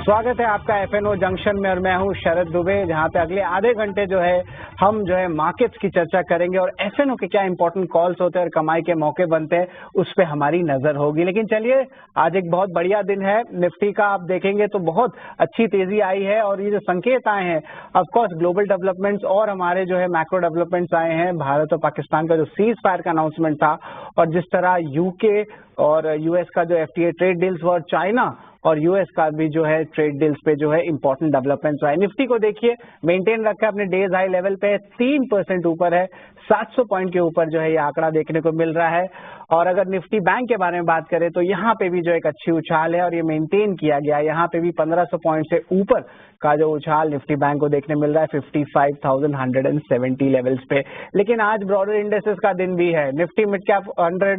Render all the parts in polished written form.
स्वागत है आपका एफएनओ जंक्शन में और मैं हूं शरद दुबे, जहां पे अगले आधे घंटे जो है हम जो है मार्केट्स की चर्चा करेंगे और एफएनओ के क्या इंपॉर्टेंट कॉल्स होते हैं और कमाई के मौके बनते हैं उस पे हमारी नजर होगी। लेकिन चलिए, आज एक बहुत बढ़िया दिन है। निफ्टी का आप देखेंगे तो बहुत अच्छी तेजी आई है और ये जो संकेत आए हैं, ऑफकोर्स ग्लोबल डेवलपमेंट्स और हमारे जो है मैक्रो डेवलपमेंट्स आए हैं। भारत और पाकिस्तान का जो सीज फायर का अनाउंसमेंट था और जिस तरह यूके और यूएस का जो एफटीए ट्रेड डील्स और चाइना और यूएस का भी जो है ट्रेड डील्स पे जो है इंपॉर्टेंट डेवलपमेंट्स आए। निफ्टी को देखिए मेंटेन रखा है अपने डेज हाई लेवल पे, 3% ऊपर है, 700 पॉइंट के ऊपर जो है ये आंकड़ा देखने को मिल रहा है। और अगर निफ्टी बैंक के बारे में बात करें तो यहाँ पे भी जो एक अच्छी उछाल है और ये मेंटेन किया गया है। यहाँ पे भी 1500 पॉइंट से ऊपर का जो उछाल निफ्टी बैंक को देखने मिल रहा है 55,170 लेवल्स पे। लेकिन आज ब्रॉडर इंडेक्सेस का दिन भी है। निफ्टी मिड कैप 100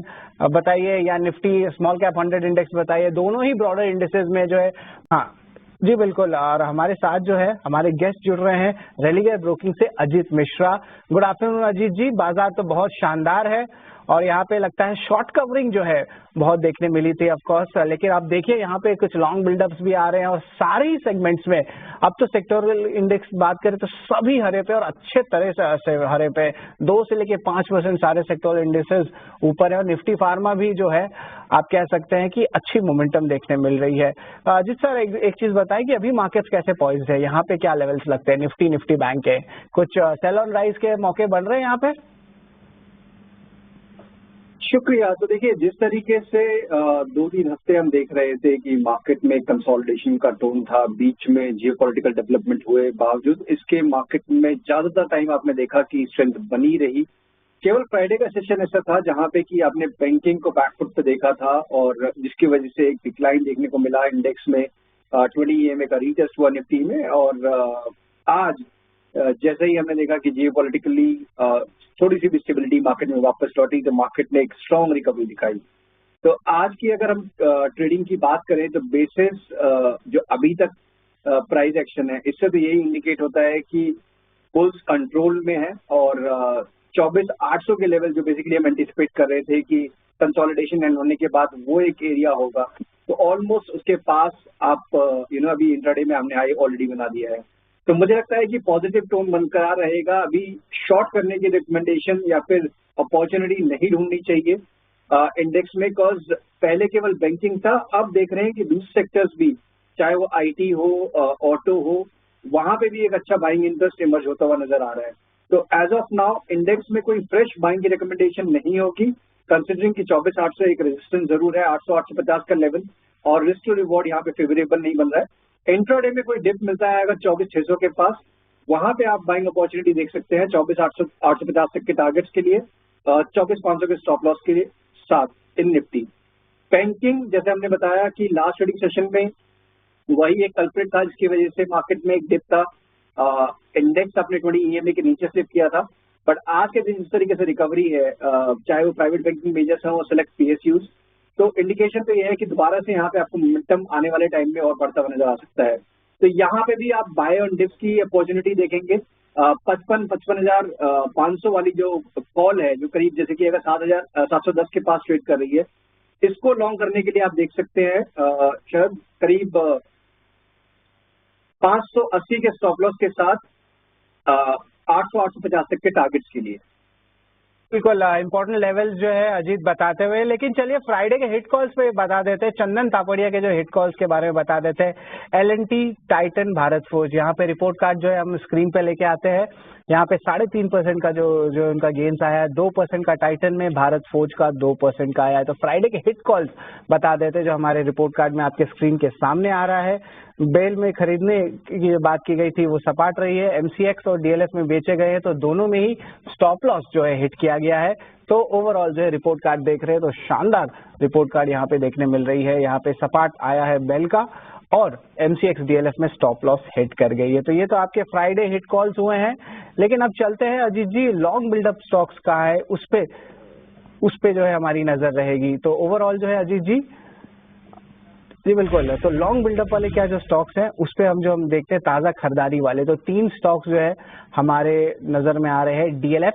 बताइए या निफ्टी स्मॉल कैप 100 इंडेक्स बताइए, दोनों ही ब्रॉडर इंडेक्सेस में जो है, हाँ जी बिल्कुल। और हमारे साथ जो है हमारे गेस्ट जुड़ रहे हैं रेलिगेयर ब्रोकिंग से अजीत मिश्रा। गुड आफ्टरनून अजीत जी। बाजार तो बहुत शानदार है और यहाँ पे लगता है शॉर्ट कवरिंग जो है बहुत देखने मिली थी ऑफकोर्स, लेकिन आप देखिए यहाँ पे कुछ लॉन्ग बिल्डअप्स भी आ रहे हैं और सारे ही सेगमेंट्स में अब तो सेक्टोरल इंडेक्स बात करें तो सभी हरे पे और अच्छे तरह से हरे पे, 2 से लेके 5% सारे सेक्टोरल इंडेक्सेस ऊपर है और निफ्टी फार्मा भी जो है आप कह सकते हैं कि अच्छी मोमेंटम देखने मिल रही है। जिस सर एक चीज बताइए कि अभी मार्केट्स कैसे पॉइज्ड है, यहाँ पे क्या लेवल्स लगते हैं निफ्टी बैंक के, कुछ सेल ऑन राइज के मौके बन रहे हैं यहाँ पे? शुक्रिया। तो देखिए, जिस तरीके से 2-3 हफ्ते हम देख रहे थे कि मार्केट में कंसोलिडेशन का टोन था, बीच में जियोपॉलिटिकल डेवलपमेंट हुए बावजूद इसके मार्केट में ज्यादातर टाइम आपने देखा कि स्ट्रेंथ बनी रही। केवल फ्राइडे का सेशन ऐसा था जहां पे कि आपने बैंकिंग को बैकफुट पे देखा था और जिसकी वजह से एक डिक्लाइन देखने को मिला इंडेक्स में। 20 EMA का रीटेस्ट हुआ निफ्टी में और आज जैसे ही हमने देखा कि जियोपॉलिटिकली थोड़ी सी भी स्टेबिलिटी मार्केट में वापस लौटी तो मार्केट ने एक स्ट्रांग रिकवरी दिखाई। तो आज की अगर हम ट्रेडिंग की बात करें तो बेसिस जो अभी तक प्राइस एक्शन है, इससे तो यही इंडिकेट होता है कि बुल्स कंट्रोल में है और 24,800 के लेवल जो बेसिकली हम एंटिसिपेट कर रहे थे कि कंसोलिडेशन एंड होने के बाद वो एक एरिया होगा, तो ऑलमोस्ट उसके पास आप अभी इंट्राडे में हमने हाई ऑलरेडी बना दिया है। तो मुझे लगता है कि पॉजिटिव टोन बनकर रहेगा। अभी शॉर्ट करने की रिकमेंडेशन या फिर अपॉर्चुनिटी नहीं ढूंढनी चाहिए इंडेक्स में, बिकॉज पहले केवल बैंकिंग था, अब देख रहे हैं कि दूसरे सेक्टर्स भी, चाहे वो आईटी हो, ऑटो हो, वहां पे भी एक अच्छा बाइंग इंटरेस्ट इमर्ज होता हुआ नजर आ रहा है। तो एज ऑफ नाउ इंडेक्स में कोई फ्रेश बाइंग की रिकमेंडेशन नहीं होगी, कंसिडरिंग कि 24,800 एक रेजिस्टेंस जरूर है, 800-850 का लेवल, और रिस्क टू रिवॉर्ड यहाँ पे फेवरेबल नहीं बन रहा है। इंट्राडे में कोई डिप मिलता है अगर 24,600 के पास, वहां पे आप बाइंग अपॉर्चुनिटी देख सकते हैं 24,850 तक के टारगेट्स के लिए, 24,500 के स्टॉप लॉस के लिए साथ इन निफ्टी। बैंकिंग जैसे हमने बताया कि लास्ट ट्रेडिंग सेशन में वही एक कल्प्रिट था जिसकी वजह से मार्केट में एक डिप था। इंडेक्स अपने 20 EMA के नीचे स्लिप किया था, बट आज के दिन जिस तरीके से रिकवरी है, चाहे वो प्राइवेट बैंकिंग मेजर्स हों, सेलेक्ट PSUs, तो इंडिकेशन तो ये है कि दोबारा से यहाँ पे आपको मोमेंटम आने वाले टाइम में और बढ़ता हुआ नजर आ सकता है। तो यहाँ पे भी आप बाय ऑन डिप्स की अपॉर्चुनिटी देखेंगे। 55,500 वाली जो कॉल है, जो करीब जैसे कि अगर 7,710 के पास ट्रेड कर रही है, इसको लॉन्ग करने के लिए आप देख सकते हैं शायद करीब 580 के स्टॉप लॉस के साथ 800-850 तक के टारगेट्स के लिए। बिल्कुल इंपॉर्टेंट लेवल्स जो है अजीत बताते हुए, लेकिन चलिए फ्राइडे के हिट कॉल्स पे बता देते हैं। चंदन तापड़िया के जो हिट कॉल्स के बारे में बता देते हैं। L&T, टाइटन, भारत फोर्ज, यहाँ पे रिपोर्ट कार्ड जो है हम स्क्रीन पे लेके आते हैं। यहाँ पे 3.5% का जो उनका गेन्स आया है, 2% का टाइटन में, भारत फोर्ज का 2% का आया है। तो फ्राइडे के हिट कॉल्स बता देते हैं जो हमारे रिपोर्ट कार्ड में आपके स्क्रीन के सामने आ रहा है। बेल में खरीदने की बात की गई थी, वो सपाट रही है। MCX और DLF में बेचे गए हैं, तो दोनों में ही स्टॉप लॉस जो है हिट किया गया है। तो ओवरऑल जो है रिपोर्ट कार्ड देख रहे हैं तो शानदार रिपोर्ट कार्ड यहाँ पे देखने मिल रही है। यहाँ पे सपाट आया है बेल का और MCX DLF में स्टॉप लॉस हिट कर गई है। तो ये तो आपके फ्राइडे हिट कॉल्स हुए हैं। लेकिन अब चलते हैं अजीत जी, लॉन्ग बिल्डअप स्टॉक्स कहाँ है, उस पे जो है हमारी नजर रहेगी। तो ओवरऑल जो है अजीत जी, जी बिल्कुल। तो लॉन्ग बिल्डअप वाले क्या जो स्टॉक्स हैं उस पे हम देखते हैं ताज़ा खरीदारी वाले, तो 3 स्टॉक्स जो है हमारे नज़र में आ रहे हैं। डीएलएफ,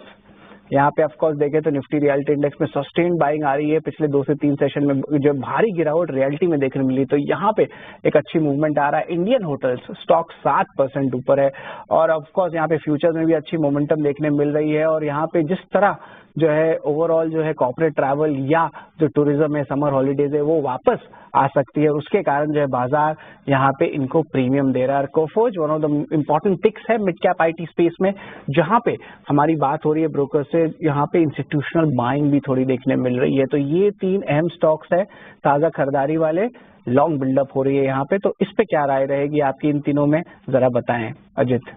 यहाँ पे ऑफ कोर्स देखें तो निफ्टी रियलिटी इंडेक्स में सस्टेन्ड बाइंग आ रही है। पिछले 2 से 3 सेशन में जो भारी गिरावट रियलिटी में देखने मिली, तो यहाँ पे एक अच्छी मूवमेंट आ रहा है। इंडियन होटल्स स्टॉक 7% ऊपर है और ऑफ कोर्स यहाँ पे फ्यूचर्स में भी अच्छी मोमेंटम देखने मिल रही है। और यहाँ पे जिस तरह जो है ओवरऑल जो है कॉर्पोरेट ट्रैवल या जो टूरिज्म है, समर हॉलीडेज है, वो वापस आ सकती है, उसके कारण जो है बाजार यहाँ पे इनको प्रीमियम दे रहा है। Coforge one of the important ticks है मिड कैप आईटी स्पेस में, जहाँ पे हमारी बात हो रही है ब्रोकर से, यहाँ पे इंस्टीट्यूशनल बाइंग भी थोड़ी देखने मिल रही है। तो ये 3 अहम स्टॉक्स है ताज़ा खरीदारी वाले, लॉन्ग बिल्डअप हो रही है यहाँ पे। तो इस पे क्या राय रहेगी आपकी इन तीनों में, जरा बताएं अजित।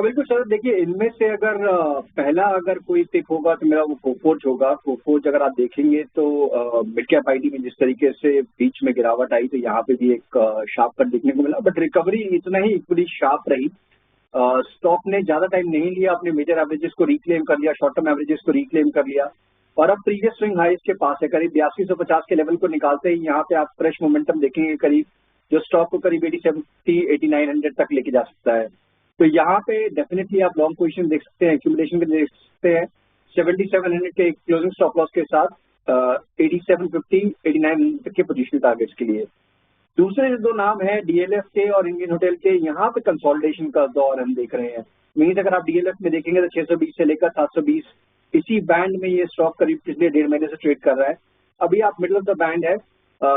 बिल्कुल सर, देखिए इनमें से अगर पहला अगर कोई पिक होगा तो मेरा वो कोफोर्ज होगा। कोफोर्ज अगर आप देखेंगे तो मिड कैप आईटी में जिस तरीके से बीच में गिरावट आई तो यहाँ पे भी एक शार्प कट देखने को मिला, बट रिकवरी इतना ही इक्वली शार्प रही। स्टॉक ने ज्यादा टाइम नहीं लिया, अपने मेजर एवरेजेस को रिक्लेम कर लिया, शॉर्ट टर्म एवरेजेस को रिक्लेम कर लिया और अब प्रीवियस स्विंग हाइस के पास है। करीब 8250 के लेवल को निकालते ही यहाँ पे आप फ्रेश मोमेंटम देखेंगे, करीब जो स्टॉक को करीब 87-8900 तक लेके जा सकता है। तो यहाँ पे डेफिनेटली आप लॉन्ग पोजीशन देख सकते हैं, एक्यूमुलेशन के देख सकते हैं 7700 के क्लोजिंग स्टॉप लॉस के साथ 8750-8900 तक के पोजीशन टारगेट्स के लिए। दूसरे जो 2 नाम है डीएलएफ के और इंडियन होटल के, यहाँ पे कंसोलिडेशन का दौर हम देख रहे हैं। मीन्स अगर आप डीएलएफ में देखेंगे तो 620 से लेकर 720 इसी बैंड में ये स्टॉक करीब पिछले 1.5 महीने से ट्रेड कर रहा है। अभी आप मिडल ऑफ द बैंड है।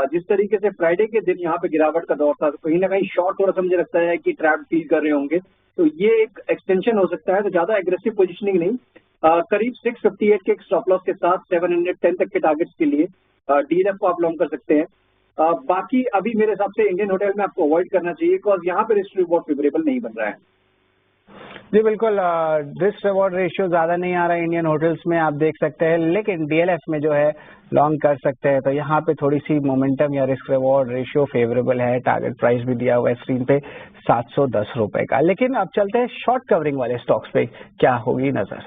जिस तरीके से फ्राइडे के दिन यहाँ पे गिरावट का दौर था, तो कहीं ना कहीं शॉर्ट थोड़ा सा मुझे लगता है कि ट्रैप फील कर रहे होंगे, तो ये एक एक्सटेंशन हो सकता है। तो ज्यादा एग्रेसिव पोजीशनिंग नहीं, करीब 658 के स्टॉप लॉस के साथ 710 तक के टारगेट्स के लिए डीएलएफ को आप लॉन्ग कर सकते हैं। बाकी अभी मेरे हिसाब से इंडियन होटल में आपको अवॉइड करना चाहिए, बिकॉज यहाँ पे रिस्क रिवॉर्ड फेवरेबल नहीं बन रहा है। जी बिल्कुल, रिस्क रिवॉर्ड रेशियो ज्यादा नहीं आ रहा है इंडियन होटल्स में, आप देख सकते हैं, लेकिन डीएलएफ में जो है लॉन्ग कर सकते हैं। तो यहाँ पे थोड़ी सी मोमेंटम या रिस्क रिवॉर्ड रेशियो फेवरेबल है। टारगेट प्राइस भी दिया हुआ है स्क्रीन पे 710 रुपए का। लेकिन अब चलते हैं शॉर्ट कवरिंग वाले स्टॉक्स पे, क्या होगी नजर।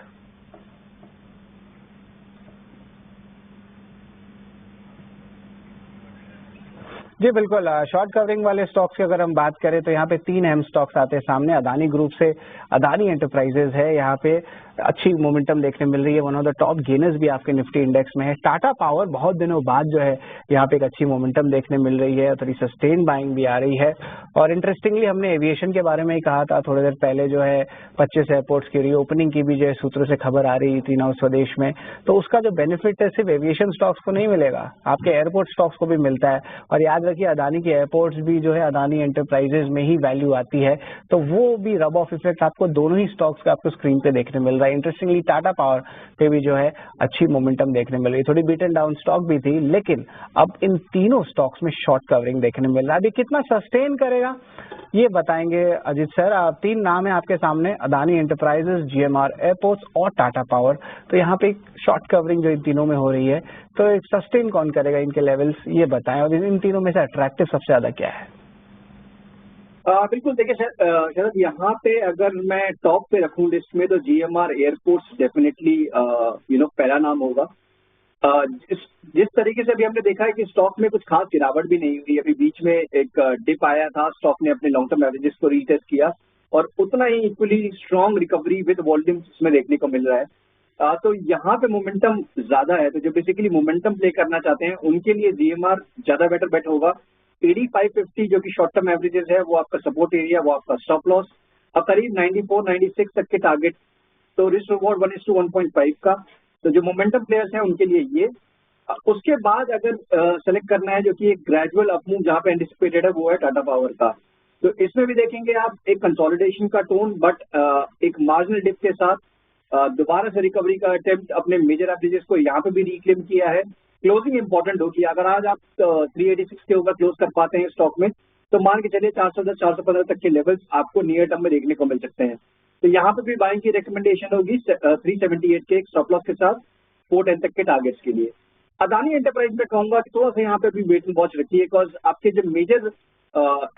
जी बिल्कुल, शॉर्ट कवरिंग वाले स्टॉक्स की अगर हम बात करें तो यहाँ पे 3 अहम स्टॉक्स आते हैं सामने। अदानी ग्रुप से अदानी एंटरप्राइजेज है, यहाँ पे अच्छी मोमेंटम देखने मिल रही है, one of the top gainers भी आपके निफ्टी इंडेक्स में है। टाटा पावर बहुत दिनों बाद जो है यहाँ पे एक अच्छी मोमेंटम देखने मिल रही है, थोड़ी सस्टेन बाइंग भी आ रही है। और इंटरेस्टिंगली हमने एविएशन के बारे में ही कहा था थोड़ी देर पहले, जो है 25 एयरपोर्ट्स की रीओपनिंग की भी जो है सूत्रों से खबर आ रही थी नव स्वदेश में, तो उसका जो बेनिफिट है सिर्फ एविएशन स्टॉक्स को नहीं मिलेगा, आपके एयरपोर्ट स्टॉक्स को भी मिलता है। और याद रखिए अदानी की एयरपोर्ट्स भी जो है अदानी एंटरप्राइजेज में ही वैल्यू आती है, तो वो भी रब ऑफ इफेक्ट आपको दोनों ही स्टॉक्स का आपको स्क्रीन पे देखने मिल रहा है। इंटरेस्टिंगली टाटा पावर पे भी जो है अच्छी मोमेंटम देखने मिल रही है, थोड़ी बीट एंड डाउन स्टॉक भी थी, लेकिन अब इन तीनों स्टॉक्स में शॉर्ट कवरिंग देखने मिल रहा है। अभी कितना सस्टेन करेगा ये बताएंगे अजित सर। 3 नाम है आपके सामने, अदानी एंटरप्राइजेस, जीएमआर एयरपोर्ट्स और टाटा पावर। तो यहाँ पे शॉर्ट कवरिंग जो इन तीनों में हो रही है, तो एक सस्टेन कौन करेगा इनके लेवल्स, ये बताएं। और इन तीनों में से अट्रैक्टिव सबसे ज्यादा क्या है? बिल्कुल, देखिए शरद, यहाँ पे अगर मैं टॉप पे रखूं लिस्ट में तो जीएमआर एयरपोर्ट्स डेफिनेटली पहला नाम होगा। जिस तरीके से अभी हमने देखा है कि स्टॉक में कुछ खास गिरावट भी नहीं हुई, अभी बीच में एक डिप आया था, स्टॉक ने अपने लॉन्ग टर्म एवरेजेस को रीटेस्ट किया और उतना ही equally strong recovery with volume इसमें देखने को मिल रहा है। तो यहाँ पे मोमेंटम ज्यादा है, तो जो बेसिकली मोमेंटम प्ले करना चाहते हैं उनके लिए जीएमआर ज्यादा बेटर बेट होगा। 8550 जो कि शॉर्ट टर्म एवरेजेस है वो आपका सपोर्ट एरिया, वो आपका स्टॉप लॉस, और करीब 94-96 तक के टारगेट। तो रिस्क रिवॉर्ड 1:1.5 का, तो जो मोमेंटम प्लेयर्स हैं उनके लिए ये। उसके बाद अगर सेलेक्ट करना है जो कि एक ग्रेजुअल अपमूव जहाँ पे एंटिसिपेटेड है, वो है टाटा पावर का। तो इसमें भी देखेंगे आप एक कंसोलिडेशन का टोन, बट एक मार्जिनल डिप के साथ दोबारा से रिकवरी का अटेम्प्ट, अपने मेजर एवरेजेस को यहाँ पे भी रिक्लेम किया है। क्लोजिंग इंपॉर्टेंट होगी, अगर आज आप 386 के ऊपर क्लोज कर पाते हैं स्टॉक में, तो मान के चलिए 410-415 तक के लेवल्स आपको नियर टर्म में देखने को मिल सकते हैं। तो यहाँ पे भी बाइंग की रिकमेंडेशन होगी 378 के स्टॉप लॉस के साथ 410 तक के टारगेट्स के लिए। अदानी एंटरप्राइज में कहूंगा कि थोड़ा सा यहाँ पे भी वेट एंड वॉच रखिए, बिकॉज आपके जो मेजर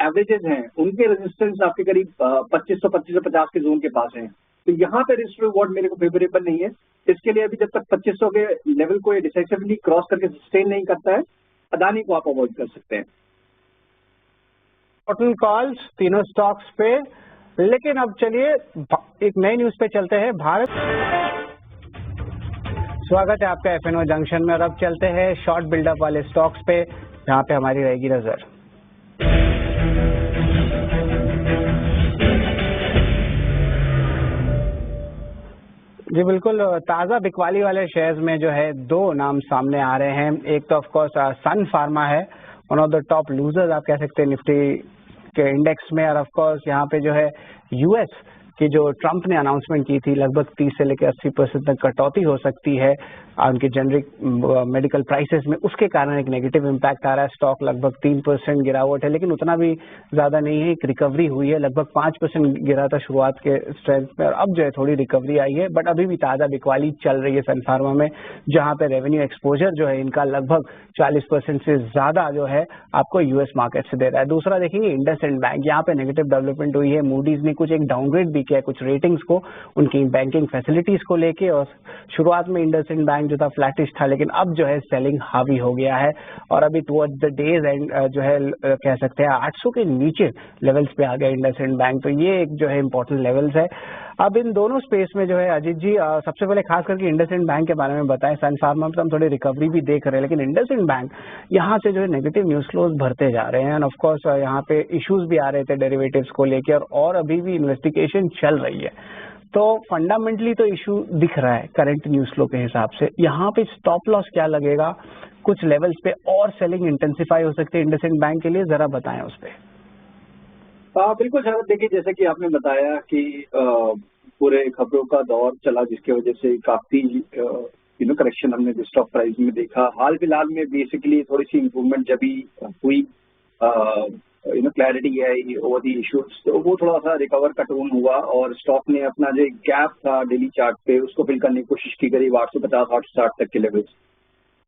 एवरेजेस हैं उनके रेजिस्टेंस आपके करीब 2500-2550 के जोन के पास हैं। तो यहाँ पे रिस्क रिवॉर्ड मेरे को फेवरेबल नहीं है। इसके लिए अभी जब तक 2500 के लेवल को ये डिसाइसिवली क्रॉस करके सस्टेन नहीं करता है, अदानी को आप अवॉइड कर सकते हैं। टोटल कॉल्स तीनों स्टॉक्स पे, लेकिन अब चलिए एक नई न्यूज पे चलते हैं। भारत, स्वागत है आपका एफएनओ जंक्शन में, और अब चलते हैं शॉर्ट बिल्डअप वाले स्टॉक्स पे जहां पे हमारी रहेगी नजर। जी बिल्कुल, ताजा बिकवाली वाले शेयर्स में जो है दो नाम सामने आ रहे हैं। एक तो ऑफ कोर्स सन फार्मा है, one of the top losers आप कह सकते हैं निफ्टी के इंडेक्स में, और ऑफ कोर्स यहाँ पे जो है यूएस की जो ट्रंप ने अनाउंसमेंट की थी लगभग 30 से लेकर 80% तक कटौती हो सकती है उनके जेनरिक मेडिकल प्राइसेस में, उसके कारण एक नेगेटिव इम्पैक्ट आ रहा है। स्टॉक लगभग 3% गिरावट है, लेकिन उतना भी ज्यादा नहीं है, एक रिकवरी हुई है। लगभग 5% गिरा था शुरुआत के स्ट्रेंथ में, और अब जो है थोड़ी रिकवरी आई है, बट अभी भी ताजा बिकवाली चल रही है सन फार्मा में, जहां पे रेवेन्यू एक्सपोजर जो है इनका लगभग 40% से ज्यादा जो है आपको यूएस मार्केट से दे रहा है। दूसरा देखेंगे इंडसइंड बैंक, यहाँ पे नेगेटिव डेवलपमेंट हुई है। मूडीज ने कुछ एक डाउनग्रेड भी किया कुछ रेटिंग्स को उनकी बैंकिंग फैसिलिटीज को लेके, और शुरुआत में इंडसइंड बैंक जो था फ्लैटिश था, लेकिन अब जो है सेलिंग हावी हो गया है, और अभी टुवर्ड्स द डेज एंड जो है कह सकते हैं 800 के नीचे लेवल्स पे आ गया इंडसइंड बैंक। तो ये एक जो है इंपॉर्टेंट लेवल्स है। अब इन दोनों स्पेस में जो है अजीत जी सबसे पहले खास करके इंडसइंड बैंक के बारे में बताएं। सन फार्मा में तो हम थोड़ी रिकवरी भी देख रहे हैं, लेकिन इंडसइंड बैंक यहाँ से जो है नेगेटिव न्यूज फ्लोज भरते जा रहे हैं, एंड ऑफ कोर्स यहाँ पे इश्यूज भी आ रहे थे डेरिवेटिव्स को लेकर, और अभी भी इन्वेस्टिगेशन चल रही है। तो फंडामेंटली तो इशू दिख रहा है करंट न्यूज फ्लो के हिसाब से। यहाँ पे स्टॉप लॉस क्या लगेगा, कुछ लेवल्स पे और सेलिंग इंटेंसिफाई हो सकती है इंडसइंड बैंक के लिए, जरा बताएं उस पे। बिल्कुल सर, देखिए जैसे कि आपने बताया कि पूरे खबरों का दौर चला जिसकी वजह से काफी करेक्शन हमने स्टॉक प्राइस में देखा। हाल फिलहाल में बेसिकली थोड़ी सी इम्प्रूवमेंट जब भी हुई, क्लैरिटी है ओवर दी इश्यूज, तो वो थोड़ा सा रिकवर का टोन हुआ, और स्टॉक ने अपना जो गैप था डेली चार्ट पे उसको फिल करने की कोशिश की करीब 850-860 तक के लेवल्स।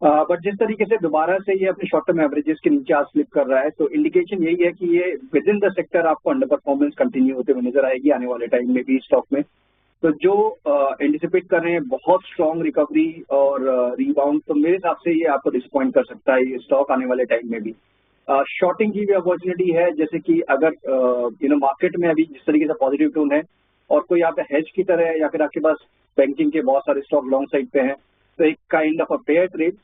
बट जिस तरीके से दोबारा से ये अपने शॉर्ट टर्म एवरेजेस के नीचे आज स्लिप कर रहा है, तो इंडिकेशन यही है कि ये विद इन द सेक्टर आपको अंडर परफॉर्मेंस कंटिन्यू होते हुए नजर आएगी आने वाले टाइम में भी स्टॉक में। तो जो एंटिसिपेट कर रहे हैं बहुत स्ट्रॉन्ग रिकवरी और रीबाउंड, तो मेरे हिसाब से ये आपको डिसअपॉइंट कर सकता है ये स्टॉक आने वाले टाइम में भी। शॉर्टिंग की भी अपॉर्चुनिटी है, जैसे कि अगर मार्केट में अभी जिस तरीके से पॉजिटिव टोन है और कोई यहाँ पे हेज की तरह है, या फिर आपके पास बैंकिंग के बहुत सारे स्टॉक लॉन्ग साइड पे हैं, तो एक kind of a pair trade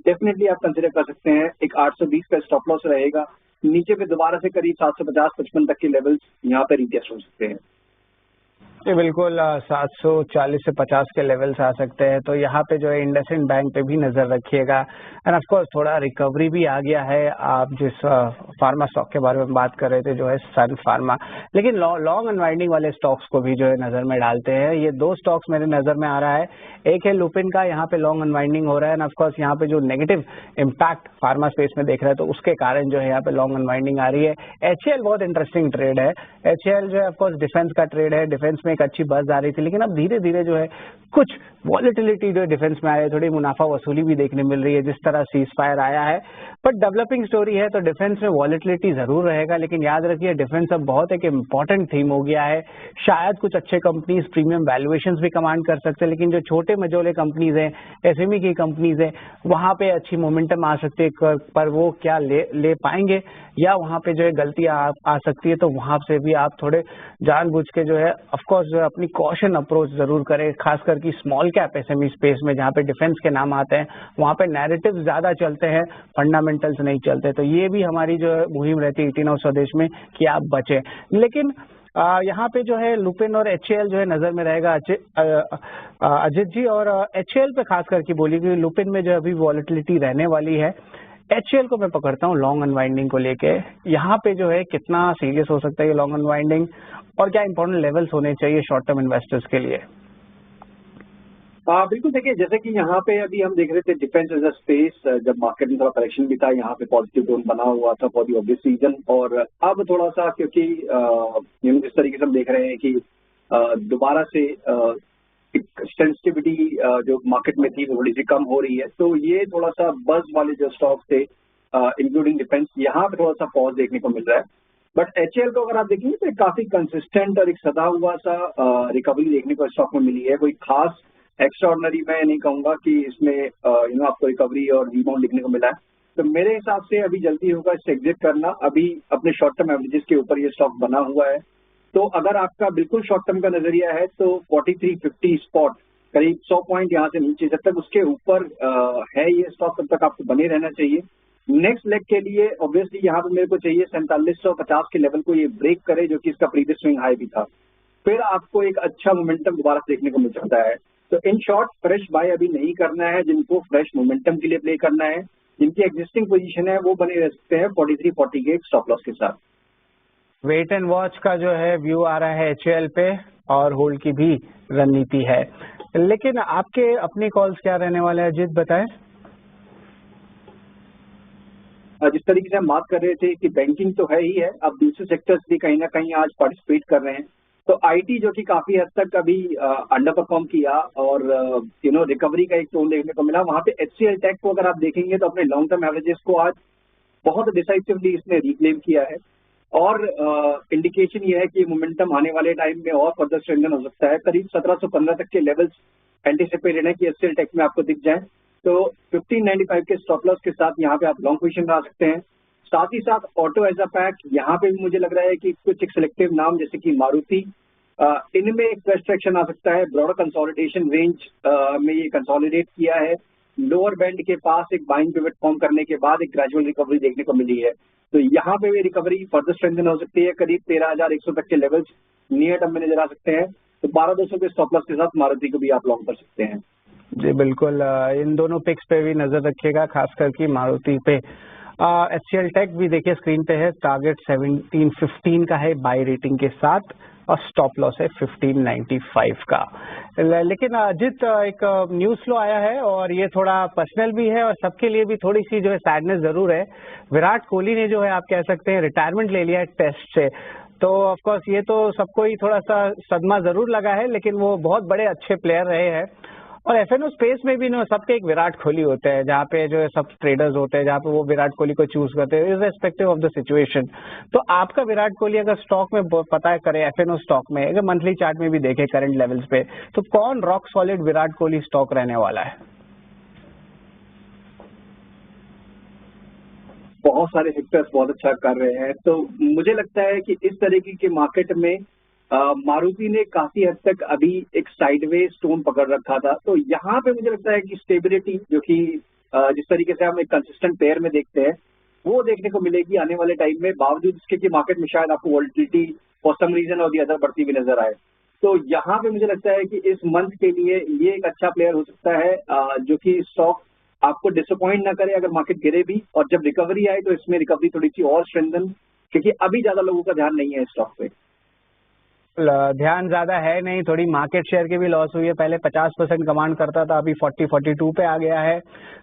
definitely आप कंसिडर कर सकते हैं। एक 820 का स्टॉप लॉस रहेगा, नीचे पे दोबारा से करीब 750-55 तक के लेवल्स यहाँ पे रिटेस्ट हो सकते हैं। जी बिल्कुल, 740 से 50 के लेवल्स आ सकते हैं, तो यहाँ पे जो है इंडसइंड बैंक पे भी नजर रखिएगा। एंड ऑफ कोर्स थोड़ा रिकवरी भी आ गया है। आप जिस फार्मा स्टॉक के बारे में बात कर रहे थे जो है सन फार्मा, लेकिन लॉन्ग अनवाइंडिंग वाले स्टॉक्स को भी जो है नजर में डालते हैं। ये दो स्टॉक्स मेरे नजर में आ रहा है, एक है लुपिन का, यहाँ पे लॉन्ग अनवाइंडिंग हो रहा है, एंड ऑफ कोर्स यहाँ पे जो नेगेटिव इम्पैक्ट फार्मा स्पेस में देख रहे हैं, तो उसके कारण जो है यहाँ पे लॉन्ग अनवाइंडिंग आ रही है। एचएएल बहुत इंटरेस्टिंग ट्रेड है। एचएएल जो है ऑफकोर्स डिफेंस का ट्रेड है, डिफेंस में एक अच्छी बज़ आ रही थी, लेकिन अब धीरे धीरे जो है कुछ वॉलेटिलिटी जो डिफेंस में आ रही है, थोड़ी मुनाफा वसूली भी देखने मिल रही है जिस तरह सीज फायर आया है। बट डेवलपिंग स्टोरी है, तो डिफेंस में वॉलेटिलिटी जरूर रहेगा, लेकिन याद रखिए डिफेंस अब बहुत एक इंपॉर्टेंट थीम हो गया है। शायद कुछ अच्छे कंपनीज प्रीमियम वैल्यूएशंस भी कमांड कर सकते हैं, लेकिन जो छोटे मझोले कंपनीज हैं, एसएमई की कंपनीज हैं, वहां पे अच्छी मोमेंटम आ सकती है, पर वो क्या ले पाएंगे, या वहां पे जो है गलतियां आ सकती है। तो वहां से भी आप थोड़े जानबूझ के जो है ऑफकोर्स जो है अपनी कॉशन अप्रोच जरूर करें, खास करके स्मॉल कैप एसएमई स्पेस में जहां पे डिफेंस के नाम आते हैं, वहां पे नैरेटिव ज्यादा चलते हैं, फंडामेंटल्स नहीं चलते। तो ये भी हमारी जो है मुहिम रहती है 18 स्वदेश में कि आप बचें। लेकिन यहाँ पे जो है लुपिन और एचएएल जो है नजर में रहेगा अजित जी, और एचएएल पे खास करके बोली कि लुपिन में जो अभी वॉलेटिलिटी रहने वाली है। एचएएल को मैं पकड़ता हूँ लॉन्ग अनवाइंडिंग को लेके, यहाँ पे जो है कितना सीरियस हो सकता है ये लॉन्ग अनवाइंडिंग, और क्या इंपॉर्टेंट लेवल्स होने चाहिए शॉर्ट टर्म इन्वेस्टर्स के लिए? बिल्कुल, देखिए जैसे कि यहाँ पे अभी हम देख रहे थे डिफेंस एज अ स्पेस, जब मार्केट में थोड़ा करेक्शन भी था, यहाँ पे पॉजिटिव टोन बना हुआ था फॉर दी ऑब्वियस रीजन, और अब थोड़ा सा क्योंकि जिस तरीके से हम देख रहे हैं कि दोबारा से सेंसिटिविटी जो मार्केट में थी वो थोड़ी सी कम हो रही है, तो ये थोड़ा सा बज वाले जो स्टॉक थे इंक्लूडिंग डिफेंस, यहाँ पे थोड़ा सा पॉज देखने को मिल रहा है। बट एचएएल को अगर आप देखेंगे तो काफी कंसिस्टेंट और एक सदा हुआ सा रिकवरी देखने को स्टॉक में मिली है। कोई खास एक्स्ट्राऑर्डिनरी मैं नहीं कहूंगा कि इसमें आपको रिकवरी और रीबाउंड देखने को मिला है। तो मेरे हिसाब से अभी जल्दी होगा इससे एग्जिट करना। अभी अपने शॉर्ट टर्म एवरेजेस के ऊपर ये स्टॉक बना हुआ है, तो अगर आपका बिल्कुल शॉर्ट टर्म का नजरिया है तो 4350 स्पॉट करीब 100 पॉइंट यहाँ से नीचे, जब तक उसके ऊपर है ये स्टॉक, तब तक आपको बने रहना चाहिए। नेक्स्ट लेग के लिए ऑब्वियसली यहाँ पे मेरे को चाहिए 4750 के लेवल को ये ब्रेक करे, जो कि इसका प्रीवियस स्विंग हाई भी था, फिर आपको एक अच्छा मोमेंटम दोबारा देखने को मिल सकता है। तो इन शॉर्ट फ्रेश बाय अभी नहीं करना है, जिनको फ्रेश मोमेंटम के लिए प्ले करना है, जिनकी एग्जिस्टिंग पोजीशन है वो बने रह सकते हैं 43-48 स्टॉप लॉस के साथ। वेट एंड वॉच का जो है व्यू आ रहा है HUL पे, और होल्ड की भी रणनीति है। लेकिन आपके अपने कॉल्स क्या रहने वाले हैं अजीत, बताएं। जिस तरीके से हम बात कर रहे थे कि बैंकिंग तो है ही है, अब दूसरे सेक्टर्स भी कहीं ना कहीं आज पार्टिसिपेट कर रहे हैं। तो आईटी जो कि काफी हद तक अभी अंडर परफॉर्म किया और रिकवरी का एक टोन देखने को मिला। वहां पे HCL टेक को अगर आप देखेंगे तो अपने लॉन्ग टर्म एवरेजेस को आज बहुत डिसाइसिवली इसने रिक्लेम किया है, और इंडिकेशन ये है कि मोमेंटम आने वाले टाइम में और फर्दर स्ट्रेंथन हो सकता है। करीब 1715 तक के लेवल्स एंटिसिपेटेड है कि HCL टेक में आपको दिख जाए, तो 1595 के स्टॉप लॉस के साथ यहाँ पे आप लॉन्ग पोजीशन बना सकते हैं। साथ ही साथ ऑटो एज अ पैक, यहाँ पे भी मुझे लग रहा है कि कुछ एक सिलेक्टिव नाम जैसे कि मारुति, इनमें एक फ्रेश ट्रैक्शन आ सकता है। ब्रॉडर कंसोलिडेशन रेंज में ये कंसोलिडेट किया है, लोअर बैंड के पास एक बाइंग पिवट फॉर्म करने के बाद एक ग्रेजुअल रिकवरी देखने को मिली है, तो यहाँ पे भी रिकवरी फर्दर स्ट्रेंथन हो सकती है। करीब 13100 तक के लेवल्स नियर टर्म में नजर आ सकते हैं, तो 12200 के स्टॉप लॉस के साथ मारुति को भी आप लॉन्ग कर सकते हैं। जी बिल्कुल, इन दोनों पिक्स पे भी नजर रखिएगा, खासकर की मारुति पे। HCL टेक भी देखिए स्क्रीन पे है, टारगेट 1715 का है बाय रेटिंग के साथ, और स्टॉप लॉस है 1595 का। लेकिन अजित, एक न्यूज फ्लो आया है और ये थोड़ा पर्सनल भी है और सबके लिए भी थोड़ी सी जो है सैडनेस जरूर है। विराट कोहली ने जो है आप कह सकते हैं रिटायरमेंट ले लिया है टेस्ट से, तो ऑफ कोर्स ये तो सबको ही थोड़ा सा सदमा जरूर लगा है, लेकिन वो बहुत बड़े अच्छे प्लेयर रहे हैं। और FNO स्पेस में भी ना सबके एक विराट कोहली होते हैं, जहाँ पे जो है सब ट्रेडर्स होते हैं, जहाँ पे वो विराट कोहली को चूज करते हैं इर्रेस्पेक्टिव ऑफ द सिचुएशन। तो आपका विराट कोहली अगर स्टॉक में पता करे, FNO स्टॉक में अगर मंथली चार्ट में भी देखे करंट लेवल्स पे, तो कौन rock solid Virat Kohli stock रहने वाला है? बहुत सारे सेक्टर्स बहुत अच्छा कर रहे हैं, तो मुझे लगता है कि इस तरीके के मार्केट में मारुति ने काफी हद तक अभी एक साइडवेज टोन पकड़ रखा था, तो यहाँ पे मुझे लगता है कि स्टेबिलिटी जो कि जिस तरीके से हम एक कंसिस्टेंट पेयर में देखते हैं वो देखने को मिलेगी आने वाले टाइम में, बावजूद इसके कि मार्केट में शायद आपको वॉलिटिलिटी फॉर सम रीजन और दी अदर बढ़ती हुई नजर आए। तो यहाँ पे मुझे लगता है कि इस मंथ के लिए ये एक अच्छा प्लेयर हो सकता है, जो कि स्टॉक आपको डिसअपॉइंट ना करे अगर मार्केट गिरे भी, और जब रिकवरी आए तो इसमें रिकवरी थोड़ी सी और स्ट्रेंथन, क्योंकि अभी ज्यादा लोगों का ध्यान नहीं है स्टॉक पे। ध्यान ज्यादा है नहीं, थोड़ी मार्केट शेयर की भी लॉस हुई है। पहले 50% कमांड करता था, अभी 40-42 पे आ गया है।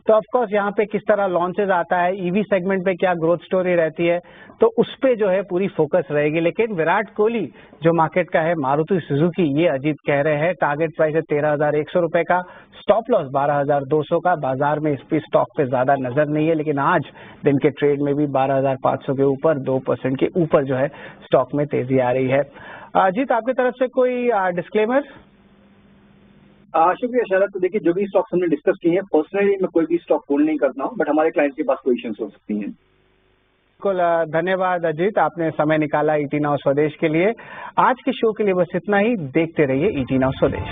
तो ऑफ कोर्स यहाँ पे किस तरह लॉन्चेस आता है, ईवी सेगमेंट पे क्या ग्रोथ स्टोरी रहती है, तो उस पे जो है पूरी फोकस रहेगी। लेकिन विराट कोहली जो मार्केट का है, मारुति सुजुकी, ये अजीत कह रहे हैं टारगेट प्राइस है 13,100 रुपए का, स्टॉप लॉस 12,200 का। बाजार में इस स्टॉक पे ज्यादा नजर नहीं है, लेकिन आज दिन के ट्रेड में भी 12,500 के ऊपर 2% के ऊपर जो है स्टॉक में तेजी आ रही है। अजीत, आपकी तरफ से कोई डिस्क्लेमर? शुक्रिया शरद। तो देखिए, जो भी स्टॉक्स हमने डिस्कस किए हैं, पर्सनली मैं कोई भी स्टॉक होल्ड नहीं करता हूं, बट हमारे क्लाइंट्स के पास पोजीशंस हो सकती हैं। बिल्कुल, धन्यवाद अजीत, आपने समय निकाला ET Now स्वदेश के लिए। आज के शो के लिए बस इतना ही, देखते रहिए ET Now स्वदेश।